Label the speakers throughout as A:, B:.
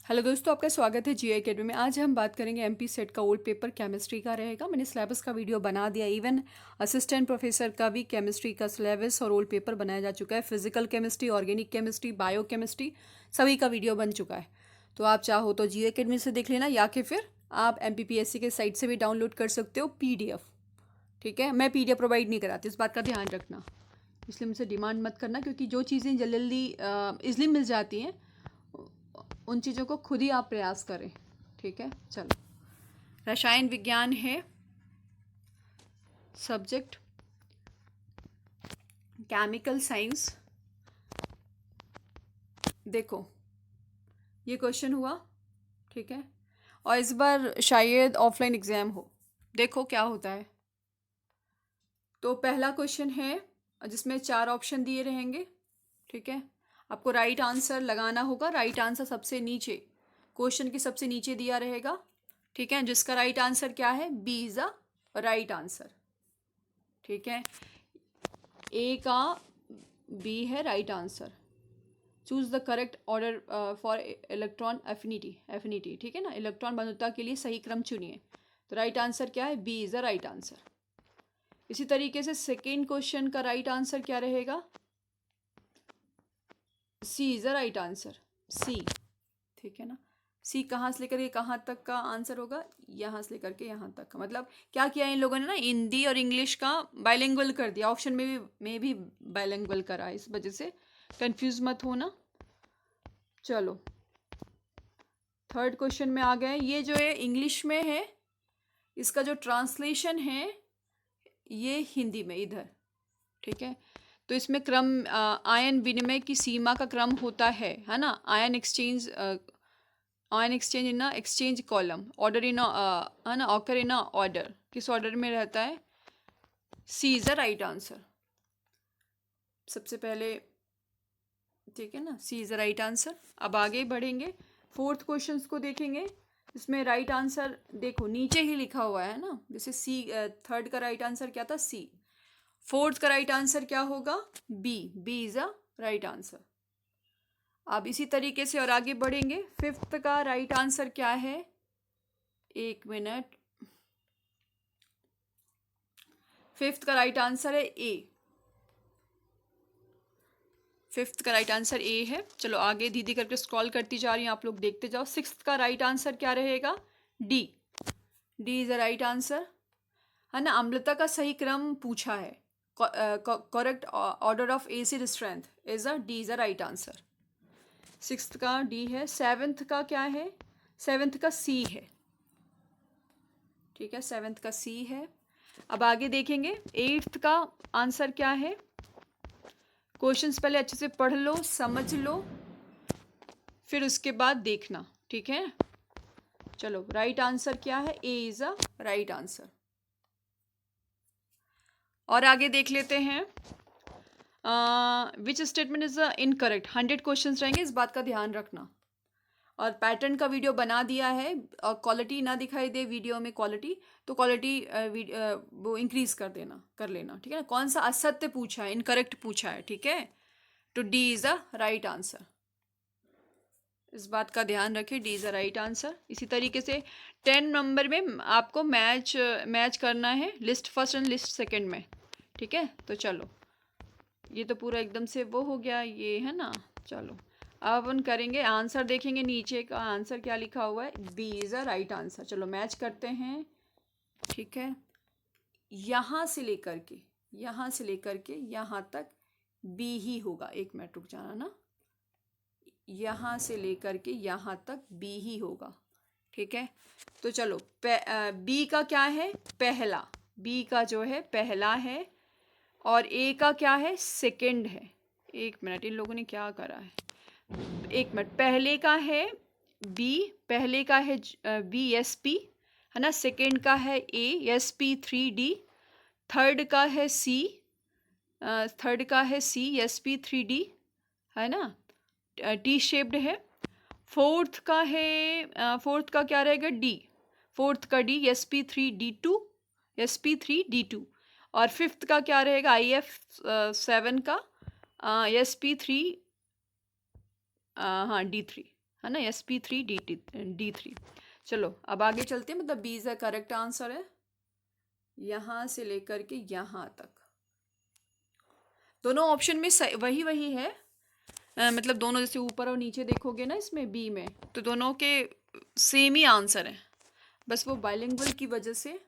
A: Hello दोस्तों, आपका स्वागत है जी एकेडमी में। आज हम बात करेंगे एमपी सेट का ओल्ड पेपर केमिस्ट्री का रहेगा। मैंने सिलेबस का वीडियो बना दिया। इवन असिस्टेंट प्रोफेसर का भी केमिस्ट्री का सिलेबस और ओल्ड पेपर बनाया जा चुका है। Physical chemistry, organic chemistry, bio chemistry सभी का वीडियो बन चुका है। तो आप चाहो तो जी एकेडमी से देख लेना, या कि फिर आप MPPSC के साइट से भी डाउनलोड कर सकते हो PDF। ठीक है, मैं PDF प्रोवाइड नहीं कराती, इस बात का ध्यान रखना। इसलिए मुझसे डिमांड मत करना, क्योंकि जो चीज़ें जल्दी जल्दी ईजिली मिल जाती हैं उन चीज़ों को खुद ही आप प्रयास करें। ठीक है, चलो। रसायन विज्ञान है सब्जेक्ट, केमिकल साइंस। देखो, ये क्वेश्चन हुआ, ठीक है, और इस बार शायद ऑफलाइन एग्ज़ाम हो। देखो क्या होता है। तो पहला क्वेश्चन है जिसमें 4 ऑप्शन दिए रहेंगे। ठीक है, आपको राइट आंसर लगाना होगा। राइट आंसर सबसे नीचे, क्वेश्चन के सबसे नीचे दिया रहेगा। ठीक है, जिसका राइट आंसर क्या है, B is a right answer. ठीक है, ए का बी है right answer. Choose the correct order for electron affinity. ठीक है ना, इलेक्ट्रॉन बंधुता के लिए सही क्रम चुनिए। तो राइट आंसर क्या है, B is the right answer. इसी तरीके से सेकेंड क्वेश्चन का राइट आंसर क्या रहेगा, C is the right answer. C, ठीक है ना। सी कहाँ से लेकर के कहाँ तक का आंसर होगा, यहाँ से लेकर के यहाँ तक का। मतलब क्या किया इन लोगों ने ना, हिंदी और इंग्लिश का बाइलिंगुअल कर दिया। ऑप्शन में भी बाइलिंगुअल करा है, इस वजह से कंफ्यूज मत होना। चलो, थर्ड क्वेश्चन में आ गए। ये जो है इंग्लिश में है, इसका जो ट्रांसलेशन है ये हिंदी में इधर। ठीक है, तो इसमें क्रम आयन विनिमय की सीमा का क्रम होता है ना। Ion exchange in exchange column, order in है ना, ऑकर इन ऑर्डर, किस ऑर्डर में रहता है। सी इज़ द राइट आंसर सबसे पहले। ठीक है ना, सी इज़ द राइट आंसर। अब आगे बढ़ेंगे, फोर्थ क्वेश्चन को देखेंगे। इसमें राइट आंसर देखो नीचे ही लिखा हुआ है ना, जैसे सी, थर्ड का राइट आंसर क्या था, सी। फोर्थ का राइट आंसर क्या होगा, B is the right answer. अब इसी तरीके से और आगे बढ़ेंगे। फिफ्थ का राइट आंसर क्या है, एक मिनट। फिफ्थ का राइट आंसर है ए। फिफ्थ का राइट आंसर ए है। चलो आगे धीरे करके स्क्रॉल करती जा रही हूँ, आप लोग देखते जाओ। सिक्स्थ का राइट आंसर क्या रहेगा, D. D is the right answer, है ना। अम्लता का सही क्रम पूछा है, correct order of acid strength is a D is the right answer. Sixth का डी है। सेवेंथ का क्या है, सेवेंथ का सी है। ठीक है, सेवेंथ का सी है। अब आगे देखेंगे, एट्थ का आंसर क्या है। क्वेश्चंस पहले अच्छे से पढ़ लो, समझ लो, फिर उसके बाद देखना। ठीक है, चलो राइट आंसर क्या है, A is a right answer. और आगे देख लेते हैं, which statement is incorrect. 100 question रहेंगे, इस बात का ध्यान रखना। और पैटर्न का वीडियो बना दिया है, और क्वालिटी ना दिखाई दे वीडियो में क्वालिटी, तो क्वालिटी वो इंक्रीज कर लेना। ठीक है ना। कौन सा असत्य पूछा है, इनकरेक्ट पूछा है। ठीक है, तो D is the right answer, इस बात का ध्यान रखें, D is the right answer. इसी तरीके से 10 नंबर में आपको मैच करना है list first and list second में। ठीक है, तो चलो, ये तो पूरा एकदम से वो हो गया, ये है ना। चलो अब अपन करेंगे आंसर, देखेंगे नीचे का आंसर क्या लिखा हुआ है, B is the right answer. चलो मैच करते हैं। ठीक है, यहाँ से लेकर के यहाँ तक बी ही होगा। एक मिनट रुक जाना ना, यहाँ से लेकर के यहाँ तक बी ही होगा। ठीक है, तो चलो बी का क्या है, पहला। बी का जो है पहला है, और ए का क्या है, सेकंड है। एक मिनट, इन लोगों ने क्या करा है, एक मिनट। पहले का है बी, पहले का है बी एस पी, है ना। सेकंड का है ए SP3D। थर्ड का है सी, SP3D, है ना, टी शेप्ड है। फोर्थ का है, फोर्थ का क्या रहेगा, डी। फोर्थ का डी, SP3D2। और फिफ्थ का क्या रहेगा, IF7 का SP3, हाँ D3, है ना, sp3 d3। चलो अब आगे चलते हैं, मतलब B is the correct answer है, यहाँ से लेकर के यहाँ तक दोनों ऑप्शन में वही वही है। मतलब दोनों जैसे ऊपर और नीचे देखोगे ना इसमें बी में, तो दोनों के सेम ही आंसर है, बस वो बाइलिंगुअल की वजह से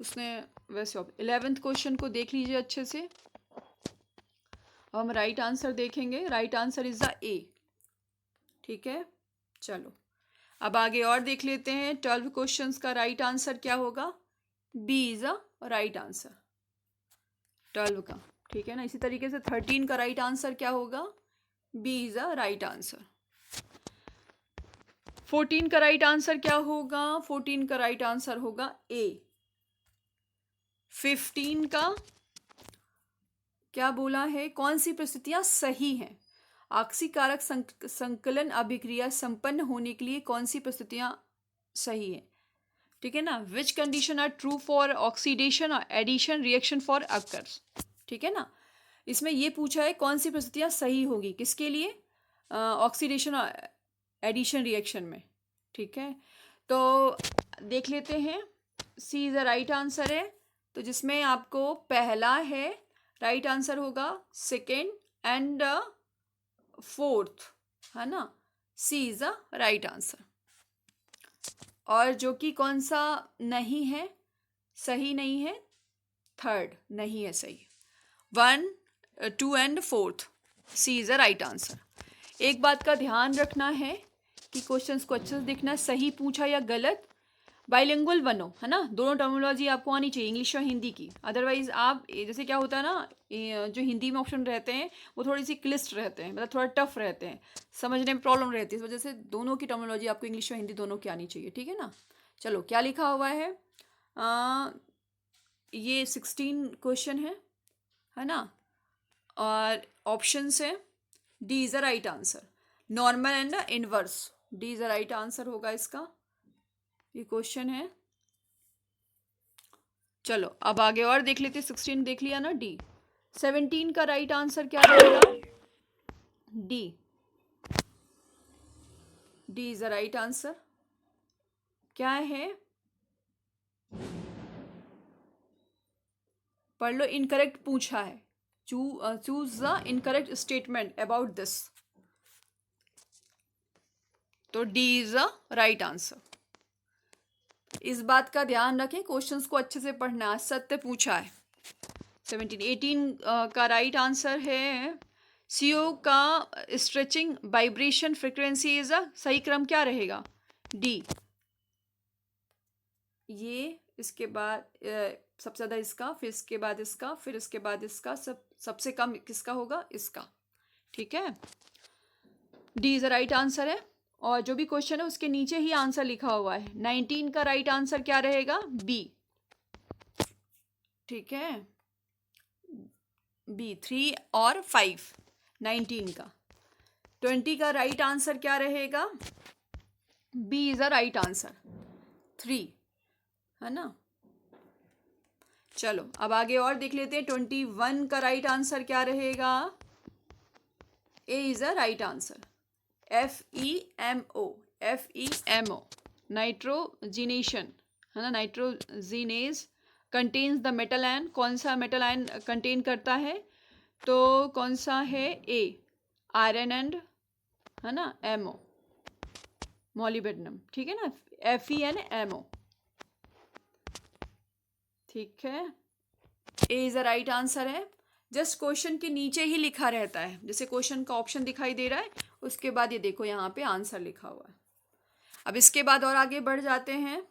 A: उसने वैसे। 11th क्वेश्चन को देख लीजिए अच्छे से। अब हम राइट आंसर देखेंगे, राइट आंसर इज द ए। ठीक है, चलो अब आगे और देख लेते हैं। 12 क्वेश्चंस का राइट आंसर क्या होगा? B is a right answer 12 का। ठीक है ना, इसी तरीके से 13 का राइट आंसर क्या होगा? B is a right answer. 14 का राइट आंसर क्या होगा? 14 का राइट आंसर होगा ए। 15 का क्या बोला है? कौन सी परिस्थितियां सही हैं? आक्सीकारक संकलन अभिक्रिया संपन्न होने के लिए कौन सी परिस्थितियां सही है? ठीक है ना, which condition are true for oxidation और एडिशन रिएक्शन फॉर अकर्स। ठीक है ना, इसमें ये पूछा है कौन सी परिस्थितियां सही होगी किसके लिए? ऑक्सीडेशन और एडिशन रिएक्शन में। ठीक है, तो देख लेते हैं। सी इज द राइट आंसर है, तो जिसमें आपको पहला है राइट आंसर होगा, सेकेंड एंड फोर्थ, है ना, सी इज द राइट आंसर। और जो कि कौन सा नहीं है, सही नहीं है, थर्ड नहीं है सही। 1, 2 and 4th, C is the right answer. एक बात का ध्यान रखना है कि क्वेश्चंस को अच्छे से देखना, सही पूछा या गलत। बाइलिंगुअल बनो, है ना, दोनों टर्मिनोलॉजी आपको आनी चाहिए, इंग्लिश और हिंदी की। अदरवाइज आप जैसे क्या होता है ना, जो हिंदी में ऑप्शन रहते हैं वो थोड़ी सी क्लिस्ट रहते हैं, मतलब थोड़ा टफ रहते हैं, समझने में प्रॉब्लम रहती है। इस वजह से दोनों की टर्मिनोलॉजी आपको इंग्लिश और हिंदी दोनों की आनी चाहिए। ठीक है ना, चलो क्या लिखा हुआ है? ये 16 क्वेश्चन है ना, और ऑप्शन है D is the right answer, normal and inverse. D is the right answer होगा इसका, ये क्वेश्चन है। चलो अब आगे और देख लेते। 16 देख लिया ना, डी। 17 का राइट आंसर क्या रहेगा? D. D is the right answer. क्या है? पढ़ लो, इनकरेक्ट पूछा है। Choose the incorrect statement about this, तो D is the right answer. इस बात का ध्यान रखें, क्वेश्चंस को अच्छे से पढ़ना, सत्य पूछा है। 17, 18 का राइट आंसर है सीओ का stretching vibration frequency is a, सही क्रम क्या रहेगा? डी। ये इसके बाद सबसे ज़्यादा इसका, फिर इसके बाद इसका, फिर इसके बाद इसका, सबसे कम किसका होगा? इसका। ठीक है, D is the right answer है। और जो भी क्वेश्चन है उसके नीचे ही आंसर लिखा हुआ है। 19 का राइट आंसर क्या रहेगा? बी। ठीक है, बी। 3 और 5 19 का। 20 का राइट आंसर क्या रहेगा? B is the right answer, 3, है ना। चलो अब आगे और देख लेते हैं। 21 का राइट आंसर क्या रहेगा? A is the right answer, FEMO, FEMO, nitrogenation, है ना, nitrogenase contains the metal ion. कौन सा मेटल आयन कंटेन करता है? तो कौन सा है? ए, आयरन एंड, है ना, एमओ, मॉलिब्डेनम। ठीक है ना, FENMO। ठीक है, A is the right answer है। जस्ट क्वेश्चन के नीचे ही लिखा रहता है, जैसे क्वेश्चन का ऑप्शन दिखाई दे रहा है, उसके बाद ये देखो यहाँ पे आंसर लिखा हुआ है। अब इसके बाद और आगे बढ़ जाते हैं।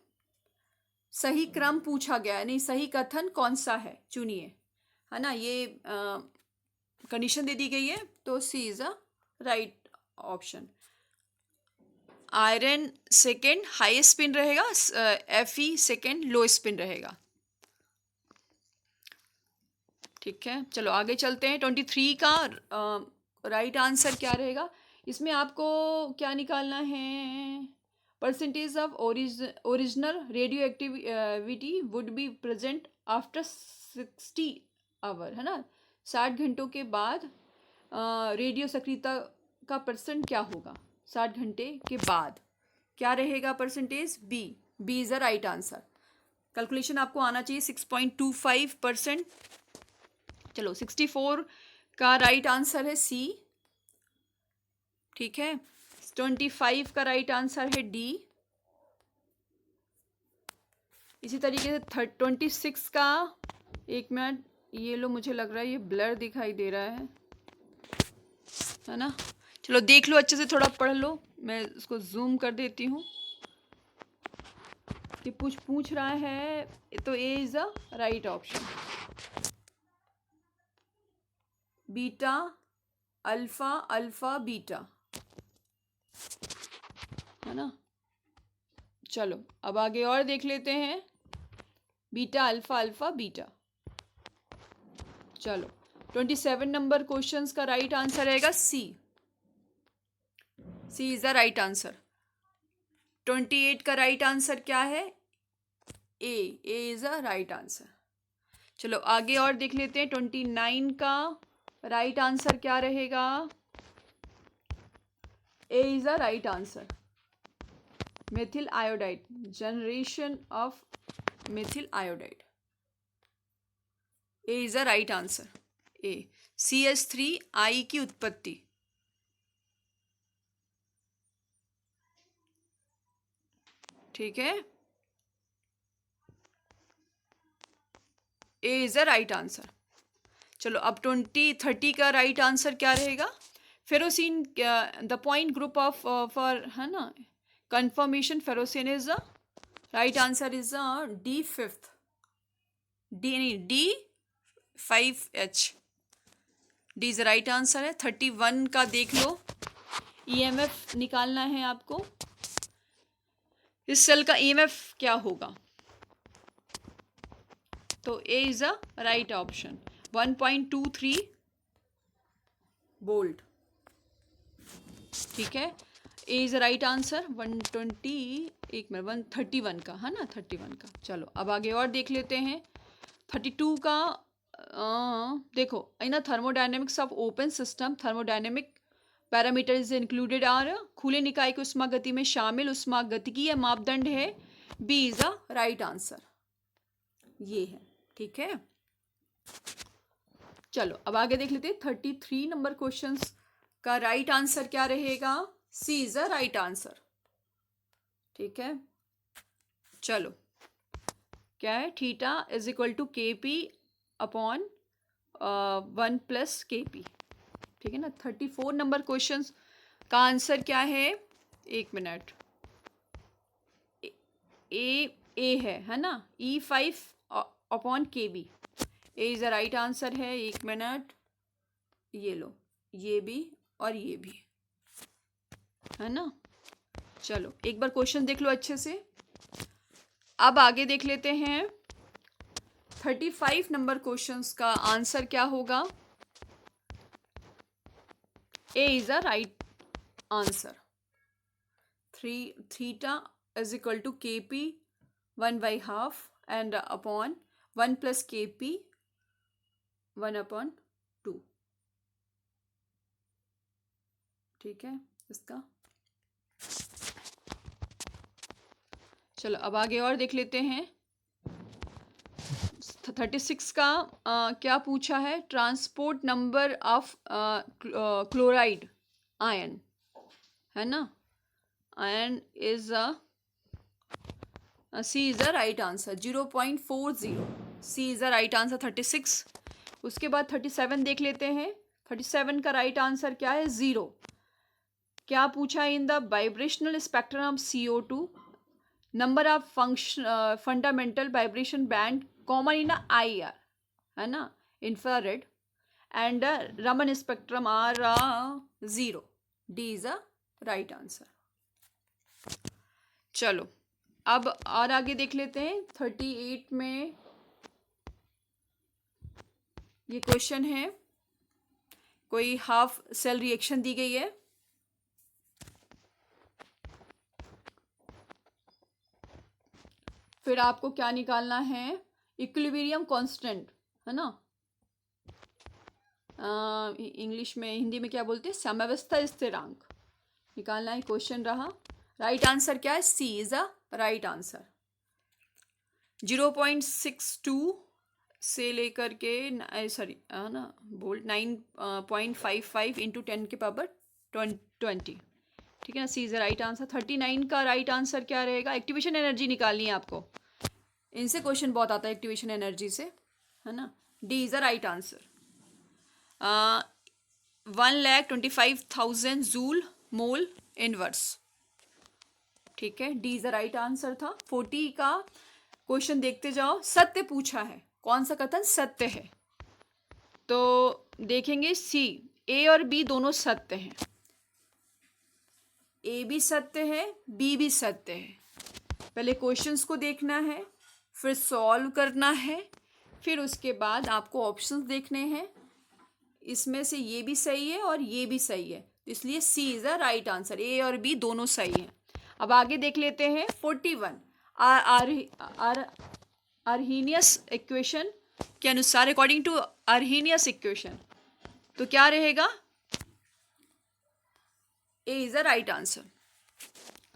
A: सही क्रम पूछा गया है, नहीं, सही कथन कौन सा है चुनिए, है ना। ये कंडीशन दे दी गई है, तो C is a right option. Iron second high spin रहेगा, FE सेकेंड लो स्पिन रहेगा। ठीक है, चलो आगे चलते हैं। 23 का राइट आंसर क्या रहेगा? इसमें आपको क्या निकालना है? Percentage of original radioactivity would be present after 60 hour, है ना, 60 घंटों के बाद रेडियो सक्रियता का परसेंट क्या होगा? 60 घंटे के बाद क्या रहेगा percentage? B. B is the right answer. Calculation आपको आना चाहिए 6.25%। चलो 64 का राइट आंसर है सी। ठीक है, 25 का राइट आंसर है डी। इसी तरीके से 26 का, एक मिनट, ये लो, मुझे लग रहा है ये ब्लर दिखाई दे रहा है ना? चलो देख लो अच्छे से, थोड़ा पढ़ लो, मैं इसको जूम कर देती हूँ। कि पूछ रहा है, तो A is the right option. Beta alpha alpha beta, है ना? चलो अब आगे और देख लेते हैं। Beta alpha alpha beta. चलो 27 नंबर क्वेश्चंस का राइट आंसर रहेगा C. C is the right answer. 28 का राइट आंसर क्या है? A. A is the right answer. चलो आगे और देख लेते हैं। 29 का राइट आंसर क्या रहेगा? A is the right answer. Methyl iodide, generation of methyl iodide. A is the right answer. A. CH3 की उत्पत्ति। ठीक है, A is the right answer. चलो अब 30 का राइट आंसर क्या रहेगा? Ferrocene, the point group of for, है ना, conformation ferrocene is the right answer is D5। D नहीं, D5H। D is the right answer है। 31 का देख लो। EMF निकालना है आपको। इस सेल का EMF क्या होगा? तो A is the right option. 1.23 volt. ठीक है, A is the right answer. 120, एक मिनट, 131 का, है ना, 31 का। चलो अब आगे और देख लेते हैं। 32 का देखो, in thermodynamics of open system thermodynamic parameters included are. खुले निकाय की उष्मागति में शामिल उष्मागतिकीय मापदंड है। B is the right answer. ये है, ठीक है। चलो अब आगे देख लेते हैं। 33 नंबर क्वेश्चंस का राइट आंसर क्या रहेगा? C is the right answer. ठीक है, चलो क्या है? Theta is equal to KP upon 1 plus KP। ठीक है ना। 34 नंबर क्वेश्चन का आंसर क्या है? एक मिनट, ए है ना, E5 upon KB। A is the right answer है। एक मिनट, ये लो, ये भी और ये भी, है ना। चलो एक बार क्वेश्चन देख लो अच्छे से। अब आगे देख लेते हैं। 35 नंबर क्वेश्चंस का आंसर क्या होगा? A is the right answer. Theta is equal to KP 1/2 and upon 1 plus KP 1/2। ठीक है इसका। चलो अब आगे और देख लेते हैं। 36 का क्या पूछा है? Transport number of chloride ion, है ना। Ion is C is the right answer. 0.40। C is the right answer 36। उसके बाद 37 देख लेते हैं। 37 का राइट आंसर क्या है? 0। क्या पूछा है? In the vibrational spectrum of CO2 number of fundamental vibration band common in IR, है ना, infrared, and Raman spectrum are 0। D is a right answer. चलो अब और आगे देख लेते हैं। 38 में ये क्वेश्चन है, कोई हाफ सेल रिएक्शन दी गई है। फिर आपको क्या निकालना है? इक्विलिब्रियम कांस्टेंट, है ना। इंग्लिश में, हिंदी में क्या बोलते हैं? साम्यावस्था स्थिरांक। निकालना है, क्वेश्चन रहा। राइट आंसर क्या है? सी इज द राइट आंसर। 0.62 से लेकर के सॉरी ना बोल्ट 9.55 इंटू 10⁻20, ठीक है ना। सी इज द राइट आंसर। 39 का राइट आंसर क्या रहेगा? एक्टिवेशन एनर्जी निकालनी है आपको, इनसे क्वेश्चन बहुत आता है एक्टिवेशन एनर्जी से, है ना। D is the right answer. 1,25,000 joule mole inverse, ठीक है। D is the right answer था। 40 का क्वेश्चन देखते जाओ। सत्य पूछा है, कौन सा कथन सत्य है? तो देखेंगे सी, ए और बी दोनों सत्य हैं। ए भी सत्य है, बी भी सत्य है। पहले क्वेश्चंस को देखना है, फिर सॉल्व करना है, फिर उसके बाद आपको ऑप्शंस देखने हैं। इसमें से ये भी सही है और ये भी सही है, इसलिए सी इज द राइट आंसर। ए और बी दोनों सही हैं। अब आगे देख लेते हैं 41। अर्हीनियस इक्वेशन के अनुसार, अकॉर्डिंग टू अर्हीनियस इक्वेशन, तो क्या रहेगा? A is the right answer.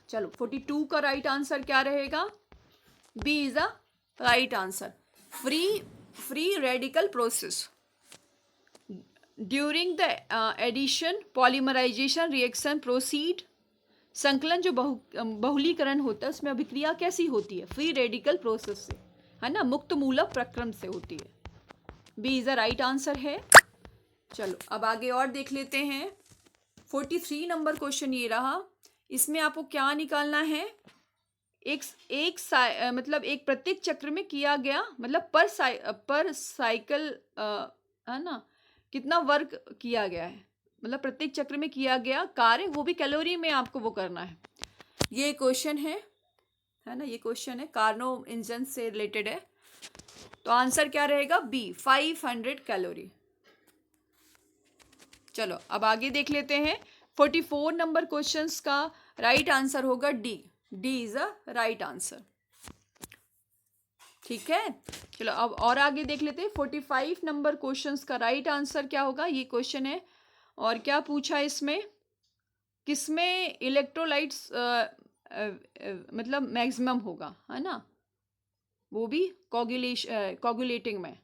A: चलो 42 का राइट आंसर क्या रहेगा? B is the right answer. Free radical process during the addition polymerisation reaction proceed. संकलन जो बहुलीकरण होता है उसमें अभिक्रिया कैसी होती है? फ्री रेडिकल प्रोसेस से, है ना, मुक्त मूलक प्रक्रम से होती है। B is the right answer है। चलो अब आगे और देख लेते हैं। 43 नंबर क्वेश्चन ये रहा। इसमें आपको क्या निकालना है? मतलब एक प्रत्येक चक्र में किया गया, मतलब पर साइकिल, है ना, कितना वर्क किया गया है, मतलब प्रत्येक चक्र में किया गया कार्य, वो भी कैलोरी में आपको वो करना है। ये क्वेश्चन है ना, ये क्वेश्चन है, कार्नो इंजन से रिलेटेड है। तो आंसर क्या रहेगा? B, 500 calorie. चलो अब आगे देख लेते हैं। 44 नंबर क्वेश्चंस का राइट आंसर होगा D. D is a right answer, ठीक है। चलो अब और आगे देख लेते हैं। 45 नंबर क्वेश्चंस का राइट आंसर क्या होगा? ये क्वेश्चन है, और क्या पूछा है इसमें? किसमें इलेक्ट्रोलाइट्स मतलब मैक्सिमम होगा, है ना, वो भी कोगुलेटिंग में,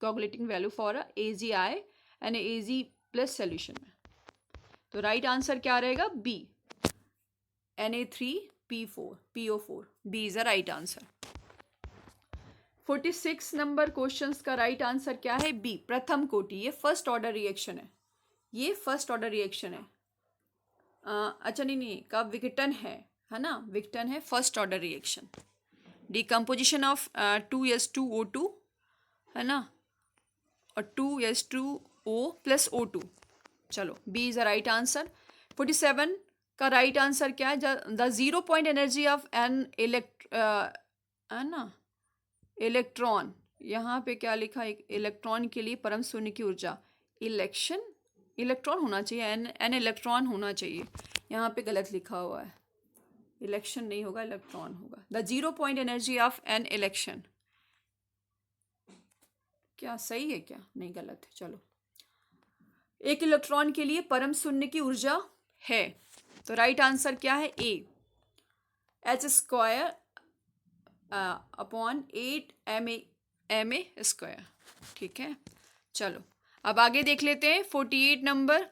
A: coagulating value for AgI and Ag plus solution में। तो राइट आंसर क्या रहेगा? B, Na3PO4। B is the right answer. 46 number questions का राइट आंसर क्या है? बी, प्रथम कोटि। ये फर्स्ट ऑर्डर रिएक्शन है, ये फर्स्ट ऑर्डर रिएक्शन है। अच्छा नहीं, कब विघटन है ना, विघटन है, first order reaction. Decomposition of 2s2O2, है ना, और 2s2O प्लस O2। चलो B is the right answer. 47 का राइट आंसर क्या है? The 0 point energy of an है ना, इलेक्ट्रॉन। यहाँ पे क्या लिखा है? इलेक्ट्रॉन के लिए परम शून्य की ऊर्जा। इलेक्ट्रॉन होना चाहिए, एन इलेक्ट्रॉन होना चाहिए, यहाँ पे गलत लिखा हुआ है। इलेक्शन नहीं होगा, इलेक्ट्रॉन होगा। The 0 point energy of an election. क्या सही है क्या? नहीं, गलत है। चलो, एक इलेक्ट्रॉन के लिए परम शून्य की ऊर्जा है, तो राइट आंसर क्या है? ए, h² अपॉन 8 ma², ठीक है। चलो अब आगे देख लेते हैं। 48 नंबर,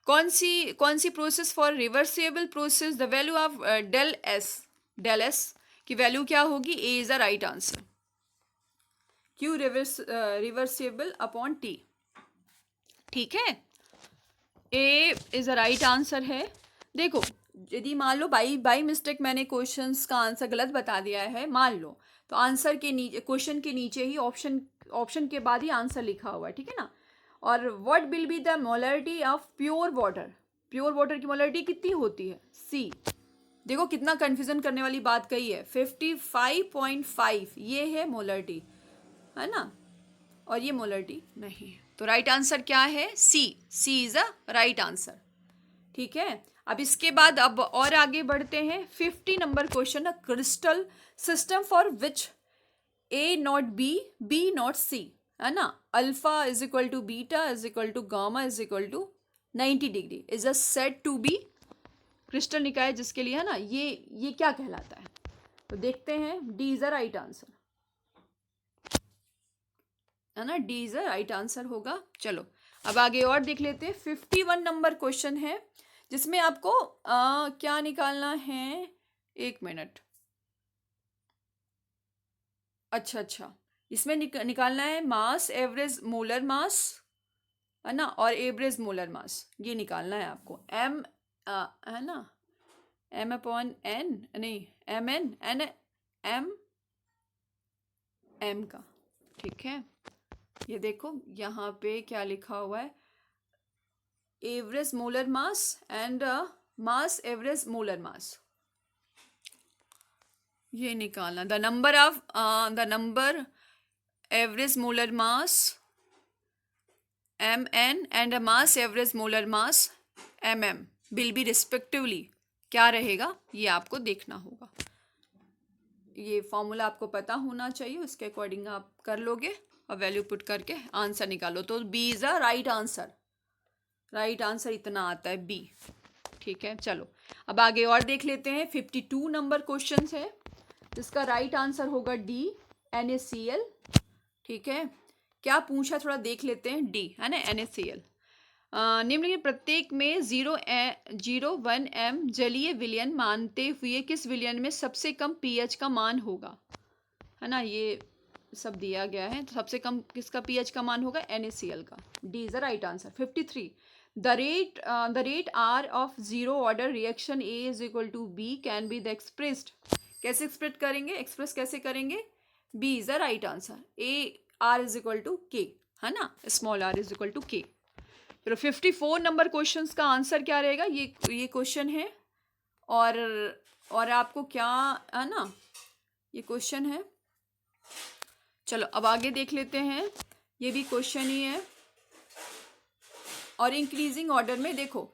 A: कौन सी process for reversible process, the value of del S की वैल्यू क्या होगी? A is the right answer. Q reversible upon T, ठीक है। A is the right answer है। देखो, यदि मान लो बाई मिस्टेक मैंने क्वेश्चंस का आंसर गलत बता दिया है, मान लो, तो आंसर के नीचे, क्वेश्चन के नीचे ही ऑप्शन के बाद ही आंसर लिखा हुआ है, ठीक है ना। और what will be the molarity of pure water? Pure water की मोलरिटी कितनी होती है? सी। देखो कितना कंफ्यूजन करने वाली बात कही है। 55.5 ये है मोलरिटी, है ना, और ये मोलरिटी नहीं है। तो राइट आंसर क्या है? सी इज द राइट आंसर, ठीक है। अब इसके बाद अब और आगे बढ़ते हैं। 50 number question, crystal system for which A not B not C, है ना, alpha is equal to beta is equal to gamma is equal to 90 degree is a said to be crystal निकाय जिसके लिए है ना, ये क्या कहलाता है? तो देखते हैं, D is the right answer, है ना, D is the right answer होगा। चलो अब आगे और देख लेते हैं। 51 नंबर क्वेश्चन है जिसमें आपको क्या निकालना है, 1 मिनट। अच्छा, इसमें निकालना है मास, एवरेज मोलर मास, है ना, और एवरेज मोलर मास, ये निकालना है आपको। एम है ना, एम अपॉन एन, नहीं M N N M M का, ठीक है। ये देखो यहाँ पे क्या लिखा हुआ है, average molar mass and mass average molar mass, ये निकालना। The number average molar mass mn and mass average molar mass mm will be respectively, क्या रहेगा ये आपको देखना होगा। ये फॉर्मूला आपको पता होना चाहिए, उसके अकॉर्डिंग आप कर लोगे और वैल्यू पुट करके आंसर निकालो। तो B is a right answer, right answer इतना आता है बी, ठीक है। चलो अब आगे और देख लेते हैं। 52 नंबर क्वेश्चन है जिसका राइट आंसर होगा डी, NaCl, ठीक है। क्या पूछा थोड़ा देख लेते हैं, डी है ना, NaCl। निम्नलिखित प्रत्येक में 0.1 m जलीय विलयन मानते हुए किस विलयन में सबसे कम pH का मान होगा, है ना, ये सब दिया गया है। तो सबसे कम किसका pH का मान होगा, NaCl का। D is the right answer. 53 the rate R of zero order reaction A is equal to B can be the expressed, कैसे एक्सप्रेस कैसे करेंगे, B is the right answer. R is equal to K, है ना, small r is equal to K। फिर 54 number question का answer क्या रहेगा, ये क्वेश्चन है, और आपको क्या, है ना, ये क्वेश्चन है। चलो अब आगे देख लेते हैं, ये भी क्वेश्चन ही है। और इंक्रीजिंग ऑर्डर में देखो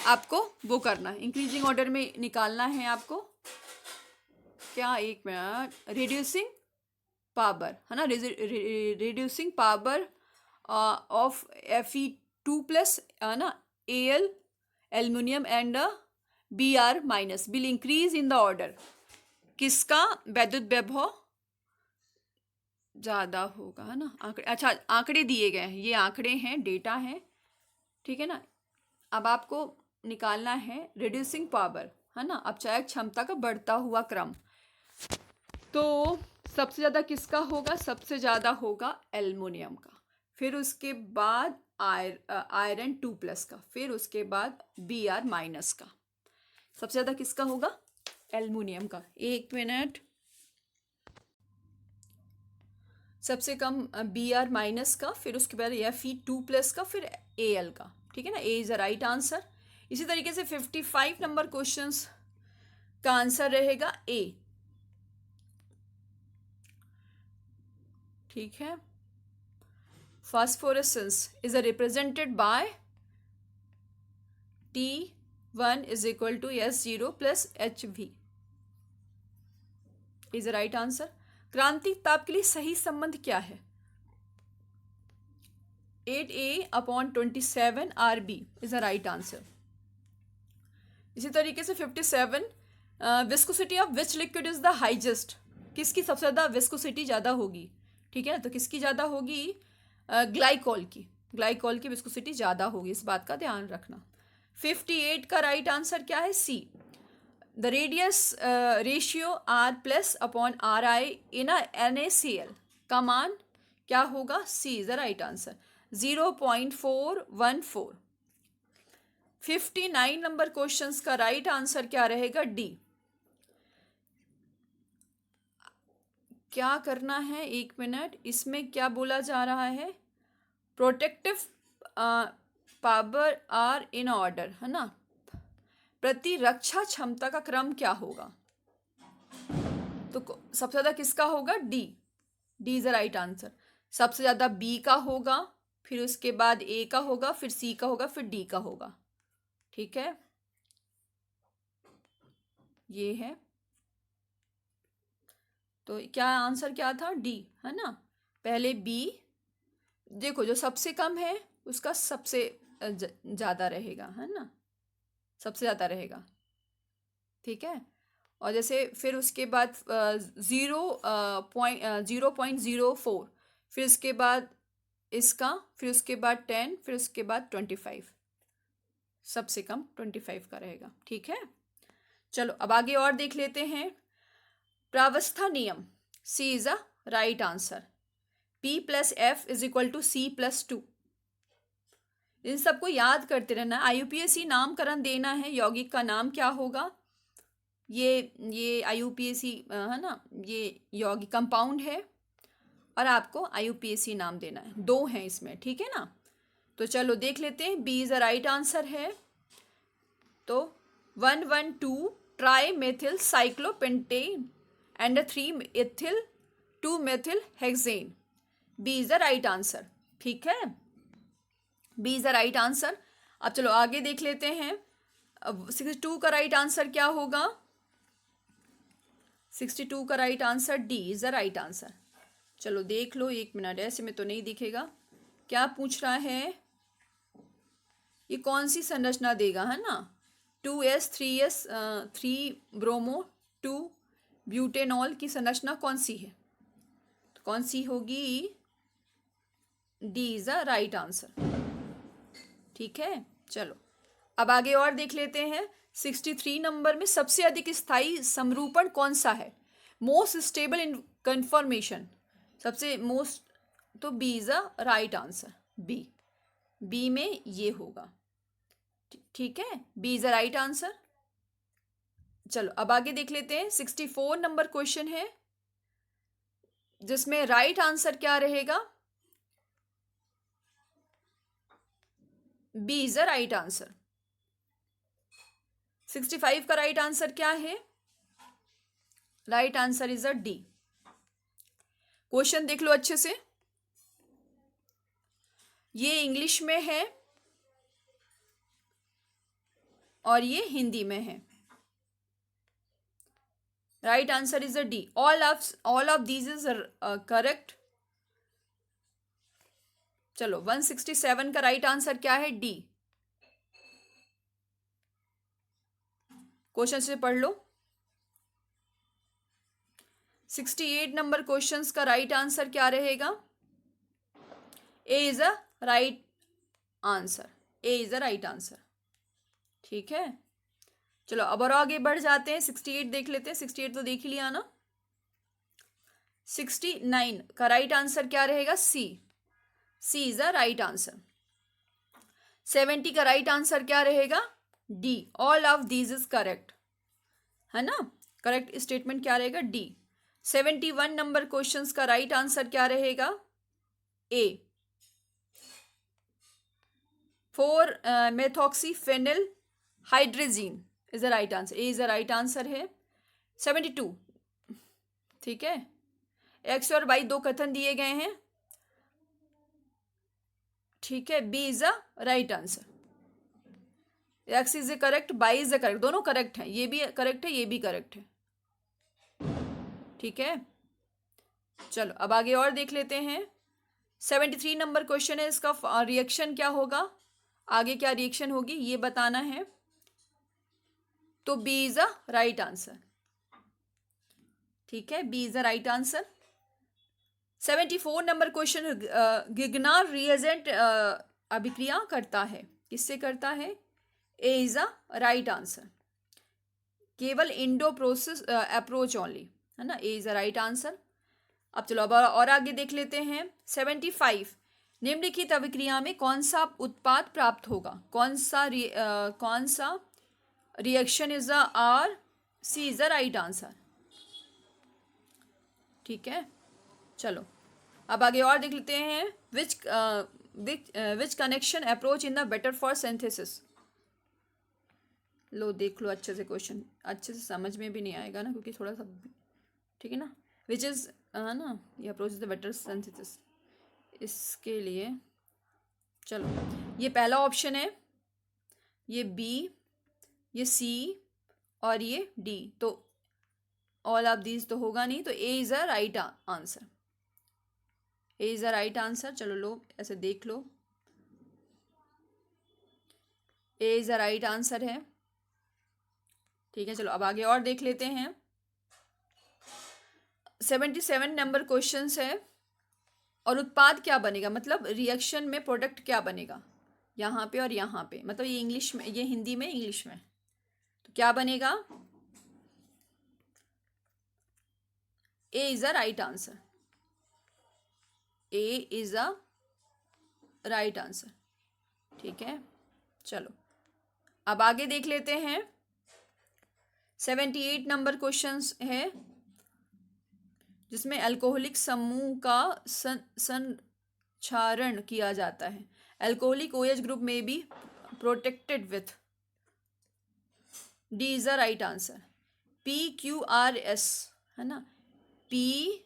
A: आपको वो करना है, इंक्रीजिंग ऑर्डर में निकालना है आपको क्या, 1 मिनट, रिड्यूसिंग पावर, है ना, रिड्यूसिंग पावर ऑफ Fe2+, है ना, Al aluminium and Br minus will increase in the order, किसका वैद्युत वैभव ज़्यादा होगा, है ना। आंकड़े, अच्छा आंकड़े दिए गए हैं, ये आंकड़े हैं, डेटा है, ठीक है ना। अब आपको निकालना है रिड्यूसिंग पावर, है ना, अपचायक क्षमता का बढ़ता हुआ क्रम। तो सबसे ज़्यादा किसका होगा, सबसे ज़्यादा होगा एल्युमिनियम का, फिर उसके बाद आयरन 2+ का, फिर उसके बाद Br माइनस का। सबसे ज़्यादा किसका होगा, एल्युमिनियम का। 1 मिनट, सबसे कम Br माइनस का, फिर उसके बाद Fe2+ का, फिर Al का, ठीक है ना। A is the right answer. इसी तरीके से 55 नंबर क्वेश्चंस का आंसर रहेगा A, ठीक है। Phosphorescence is represented by T1 is equal to S0 plus HV is the right answer। क्रांतिक ताप के लिए सही संबंध क्या है, 8A/27 RB is the right answer। इसी तरीके से 57 viscosity of which liquid is the highest, किसकी सबसे ज़्यादा विस्कोसिटी ज़्यादा होगी, ठीक है। तो किसकी ज़्यादा होगी, ग्लाइकॉल की विस्कोसिटी ज़्यादा होगी, इस बात का ध्यान रखना। 58 का राइट आंसर क्या है, C. The radius ratio R+/RI in NaCl का मान क्या होगा, C is the right answer, 0.414। 59 number questions का राइट आंसर क्या रहेगा, डी। क्या करना है, 1 मिनट, इसमें क्या बोला जा रहा है, protective power are in order, है ना, प्रतिरक्षा क्षमता का क्रम क्या होगा। तो सबसे ज़्यादा किसका होगा, D is the right answer. सबसे ज़्यादा बी का होगा, फिर उसके बाद ए का होगा, फिर सी का होगा, फिर डी का होगा, ठीक है, ये है। तो क्या आंसर क्या था, डी, है ना। पहले बी, देखो जो सबसे कम है उसका सबसे ज़्यादा रहेगा, है ना, सबसे ज़्यादा रहेगा, ठीक है। और जैसे फिर उसके बाद 0.04, फिर उसके बाद इसका, फिर उसके बाद 10, फिर उसके बाद 25, सबसे कम 25 का रहेगा। ठीक है, चलो अब आगे और देख लेते हैं। प्रावस्था नियम, C is a right answer. P plus F is equal to C plus 2। इन सबको याद करते रहना। IUPAC नामकरण देना है, यौगिक का नाम क्या होगा। ये IUPAC है ना, ये यौगिक कंपाउंड है और आपको IUPAC नाम देना है। 2 हैं इसमें, ठीक है ना। तो चलो देख लेते हैं। B is a right answer है। तो 112 tri methyl cyclopentane and 3 ethyl 2 methyl hexane. B is the right answer. ठीक है, B is the right answer. अब चलो आगे देख लेते हैं। अब 62 का राइट आंसर क्या होगा। 62 का right answer D is the right answer. चलो देख लो, 1 मिनट, ऐसे में तो नहीं दिखेगा। क्या पूछ रहा है, ये कौन सी संरचना देगा, है ना। 2s 3s 3 ब्रोमो 2 ब्यूटेनॉल की संरचना कौन सी है, तो कौन सी होगी। D is the right answer. ठीक है, चलो अब आगे और देख लेते हैं। 63 नंबर में सबसे अधिक स्थायी समरूपण कौन सा है। मोस्ट स्टेबल इन कन्फर्मेशन, सबसे मोस्ट, तो B is the right answer. B में ये होगा। ठीक है, B is the right answer. चलो अब आगे देख लेते हैं। 64 नंबर क्वेश्चन है जिसमें राइट आंसर क्या रहेगा। B is the right answer. 65 का राइट आंसर क्या है। Right answer is a D. Question देख लो अच्छे से, ये इंग्लिश में है और ये हिंदी में है। Right answer is a D. All of these is correct. चलो 167 का राइट आंसर क्या है। डी। क्वेश्चन से पढ़ लो। 68 नंबर क्वेश्चंस का राइट आंसर क्या रहेगा। A is a right answer. A is a right answer. ठीक है, चलो अब और आगे बढ़ जाते हैं। 68 देख लेते हैं। 68 तो देख ही लिया ना। 69 का राइट आंसर क्या रहेगा। C. C is the right answer. 70 का राइट आंसर क्या रहेगा। D. All of these is correct, है ना। करेक्ट स्टेटमेंट क्या रहेगा। डी। 71 नंबर क्वेश्चंस का राइट आंसर क्या रहेगा। A. 4 methoxyphenyl hydrogen is the right answer. A is the right answer है। 72, ठीक है। एक्स और वाई 2 कथन दिए गए हैं, ठीक है। B is the right answer. X is the correct, Y is the correct, दोनों करेक्ट हैं। ये भी करेक्ट है, ये भी करेक्ट है, ठीक है। चलो अब आगे और देख लेते हैं। 73 नंबर क्वेश्चन है, इसका रिएक्शन क्या होगा, आगे क्या रिएक्शन होगी ये बताना है। तो B is the right answer, ठीक है। B is the right answer. 74 number question, Grignard reagent अभिक्रिया करता है, किससे करता है। A is the right answer. केवल इंडो प्रोसेस अप्रोच ओनली, है ना। A is the right answer. अब चलो अब और आगे देख लेते हैं। 75 निम्नलिखित अभिक्रिया में कौन सा उत्पाद प्राप्त होगा, कौन सा reaction is the are. C is the right answer, ठीक है। चलो अब आगे और देख लेते हैं। Which connection approach in the better for synthesis. लो देख लो अच्छे से, क्वेश्चन अच्छे से समझ में भी नहीं आएगा ना, क्योंकि थोड़ा सा, ठीक है ना। विच इज ना, ये approach is the better synthesis, इसके लिए चलो ये पहला ऑप्शन है, ये बी, ये सी और ये डी। तो ऑल ऑफ दीज तो होगा नहीं, तो A is a right answer. A is the right answer. चलो लो ऐसे देख लो, A is the right answer है। ठीक है, चलो अब आगे और देख लेते हैं। 77 नंबर क्वेश्चन है। और उत्पाद क्या बनेगा, मतलब रिएक्शन में प्रोडक्ट क्या बनेगा, यहाँ पे और यहाँ पे, मतलब ये इंग्लिश में, ये हिंदी में, इंग्लिश में। तो क्या बनेगा? A is a right answer. A is a right answer. ठीक है, चलो अब आगे देख लेते हैं। 78 नंबर क्वेश्चन है, जिसमें अल्कोहलिक समूह का संचारण किया जाता है। अल्कोहलिक ओएच ग्रुप में be protected with. D is the right answer. PQRS है ना, PQRS,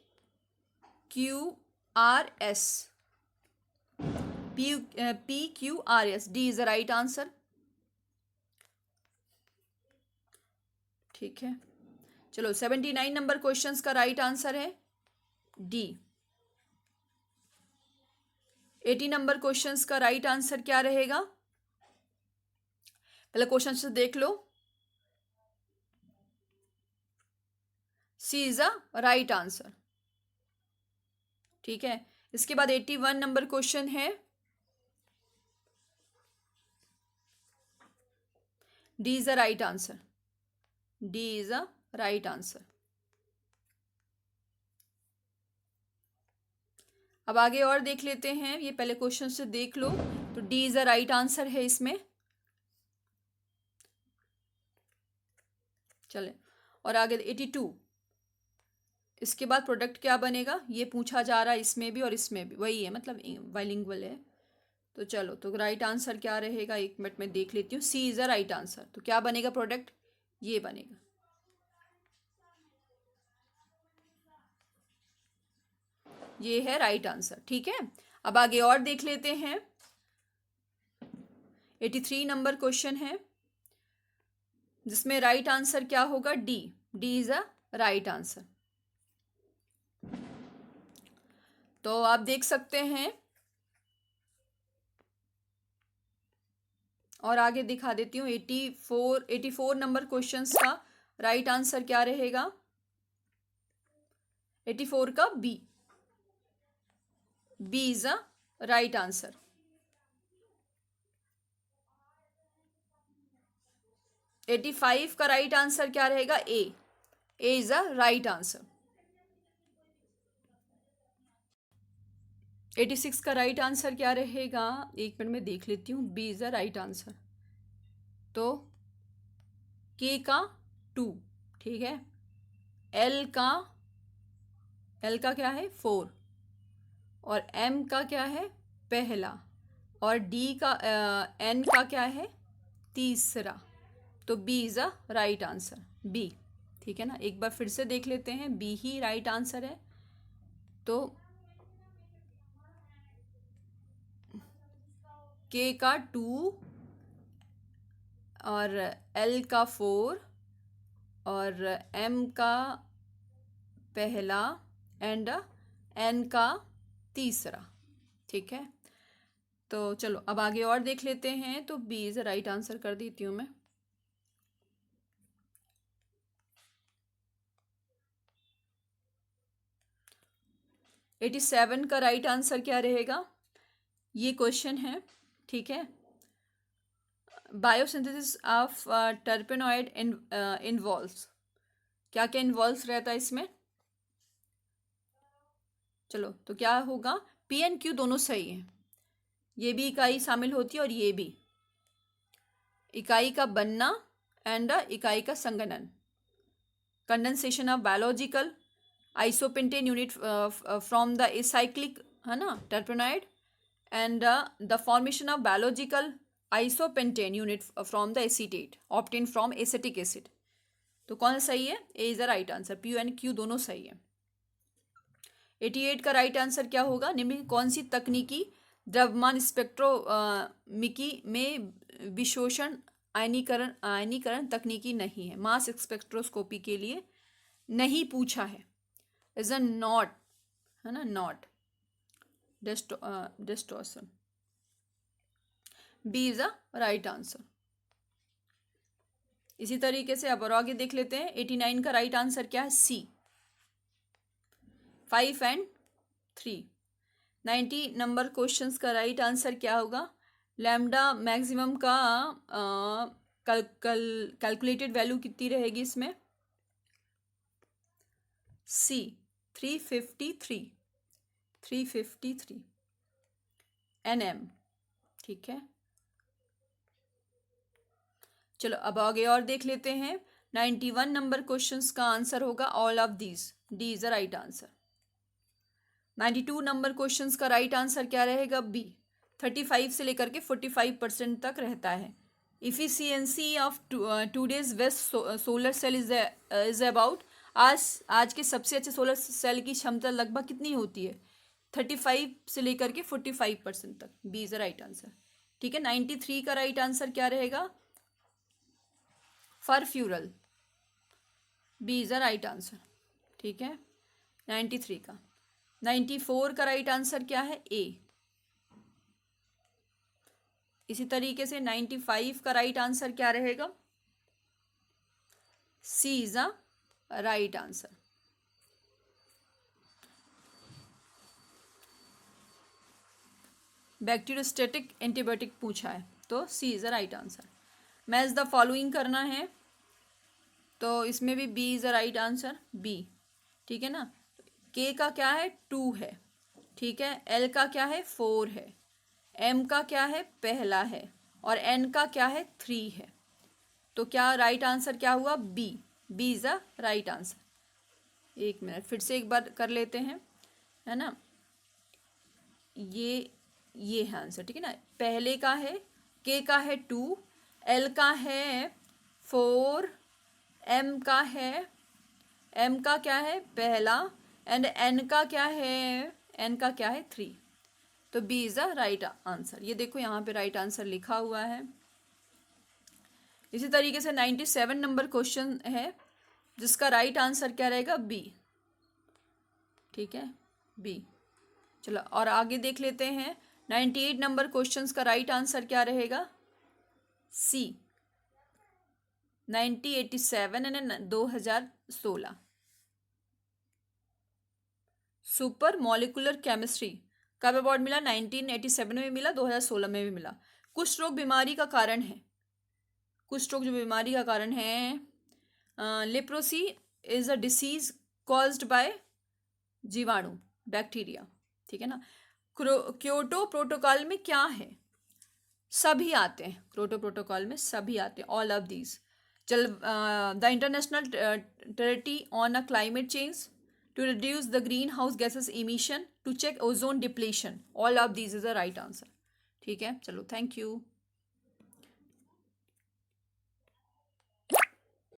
A: PQRS, D is the right answer. ठीक है, चलो 79 नंबर क्वेश्चंस का राइट आंसर है डी। 80 नंबर क्वेश्चंस का राइट आंसर क्या रहेगा? पहले क्वेश्चन से देख लो। सी इज अ राइट आंसर। ठीक है, इसके बाद 81 नंबर क्वेश्चन है, D is a right answer. D is a right answer. अब आगे और देख लेते हैं, ये पहले क्वेश्चन से देख लो। तो D is a right answer है इसमें। चले और आगे 82, इसके बाद प्रोडक्ट क्या बनेगा, ये पूछा जा रहा है इसमें भी और इसमें भी, वही है, मतलब बाइलिंगुअल है। तो चलो, तो राइट आंसर क्या रहेगा, एक मिनट में देख लेती हूँ। सी इज अ राइट आंसर। तो क्या बनेगा प्रोडक्ट, ये बनेगा। ये है राइट आंसर। ठीक है, अब आगे और देख लेते हैं। 83 नंबर क्वेश्चन है, जिसमें राइट आंसर क्या होगा, D. D is a right answer. तो आप देख सकते हैं, और आगे दिखा देती हूँ। 84 नंबर क्वेश्चंस का राइट आंसर क्या रहेगा? 84 का B. B is a right answer. Eighty 85 का राइट आंसर क्या रहेगा? A. A is a right answer. 86 का राइट आंसर क्या रहेगा? एक मिनट में देख लेती हूँ। B is a right answer. तो के का 2, ठीक है। एल का क्या है? 4। और एम का क्या है? पहला। और डी का एन का क्या है? तीसरा। तो B is a right answer. B, ठीक है ना। एक बार फिर से देख लेते हैं, बी ही राइट आंसर है। तो के का 2 और एल का 4 और एम का पहला एंड एन का तीसरा, ठीक है। तो चलो अब आगे और देख लेते हैं। तो बी इज राइट आंसर कर देती हूँ मैं। एटी 87 का राइट आंसर क्या रहेगा? ये क्वेश्चन है, ठीक है। बायोसिंथेसिस ऑफ टर्पेनॉइड इन्वॉल्व्स, क्या क्या इन्वॉल्व्स रहता है इसमें? चलो, तो क्या होगा? पी एंड क्यू दोनों सही है। ये भी इकाई शामिल होती है और ये भी। इकाई का बनना एंड इकाई का संघनन। Condensation of biological isopentane unit from the acyclic, है ना, terpenoid, and the formation of biological isopentane unit from the acetate obtain from acetic acid. तो कौन सही है? A is the right answer. P and Q दोनों सही है। 88 का राइट आंसर क्या होगा? निम्न कौन सी तकनीकी द्रव्यमान स्पेक्ट्रोमिकी में विशोषण आयनीकरण तकनीकी नहीं है? मास स्पेक्ट्रोस्कोपी के लिए नहीं पूछा है। इज अ नॉट, है ना, not distortion. B is a right answer. इसी तरीके से अब और आगे देख लेते हैं। 89 का राइट आंसर क्या है? सी, 5 एंड 3। 90 नंबर क्वेश्चंस का राइट आंसर क्या होगा? लैम्डा मैक्सिमम का कैलकुलेटेड वैल्यू कितनी रहेगी इसमें? सी, 353, 353 nm। ठीक है, चलो अब आगे और देख लेते हैं। 91 नंबर क्वेश्चंस का आंसर होगा all of these, D is the right answer. 92 number questions का राइट आंसर क्या रहेगा? बी, 35 से लेकर के 45% तक रहता है। Efficiency of today's best solar cell is about, आज के सबसे अच्छे सोलर सेल की क्षमता लगभग कितनी होती है? 35 से लेकर के 45% तक, B is the right answer. ठीक है, 93 का राइट आंसर क्या रहेगा? Furfural, B is the right answer. ठीक है, 93 का। 94 का राइट आंसर क्या है? ए। इसी तरीके से 95 का राइट आंसर क्या रहेगा? C is the right answer. Bacteriostatic antibiotic पूछा है तो C is the right answer. Match the following करना है तो इसमें भी B is the right answer, B. ठीक है ना, के का क्या है? 2 है। ठीक है, एल का क्या है? 4 है। एम का क्या है? पहला है। और एन का क्या है? 3 है। तो क्या राइट आंसर क्या हुआ? B, B is the right answer. एक मिनट फिर से एक बार कर लेते हैं, है ना। ये है आंसर। ठीक है ना, पहले का है, के का है 2, एल का है 4, एम का क्या है? पहला, एंड एन का क्या है? एन का क्या है? 3। तो B is the right answer. ये देखो यहाँ पे राइट आंसर लिखा हुआ है। इसी तरीके से 97 नंबर क्वेश्चन है जिसका राइट आंसर क्या रहेगा? बी। ठीक है, बी। चलो और आगे देख लेते हैं। 98 नंबर क्वेश्चंस का राइट आंसर क्या रहेगा? सी, 1987 एंड 2016। सुपर मॉलिकुलर केमिस्ट्री कब अवार्ड मिला? 1987 में मिला, 2016 में भी मिला। कुष्ठ रोग बीमारी का कारण है, कुष्ठ रोग जो बीमारी का कारण है, leprosy is a disease caused by जीवाणु, बैक्टीरिया। ठीक है ना। क्योटो प्रोटोकॉल में क्या है? सभी आते हैं, क्योटो प्रोटोकॉल में सभी आते हैं, ऑल ऑफ दीज। चल, the international treaty on a climate change to reduce the green house gases emission to check ozone depletion, all of these is the right answer. ठीक है, चलो थैंक यू।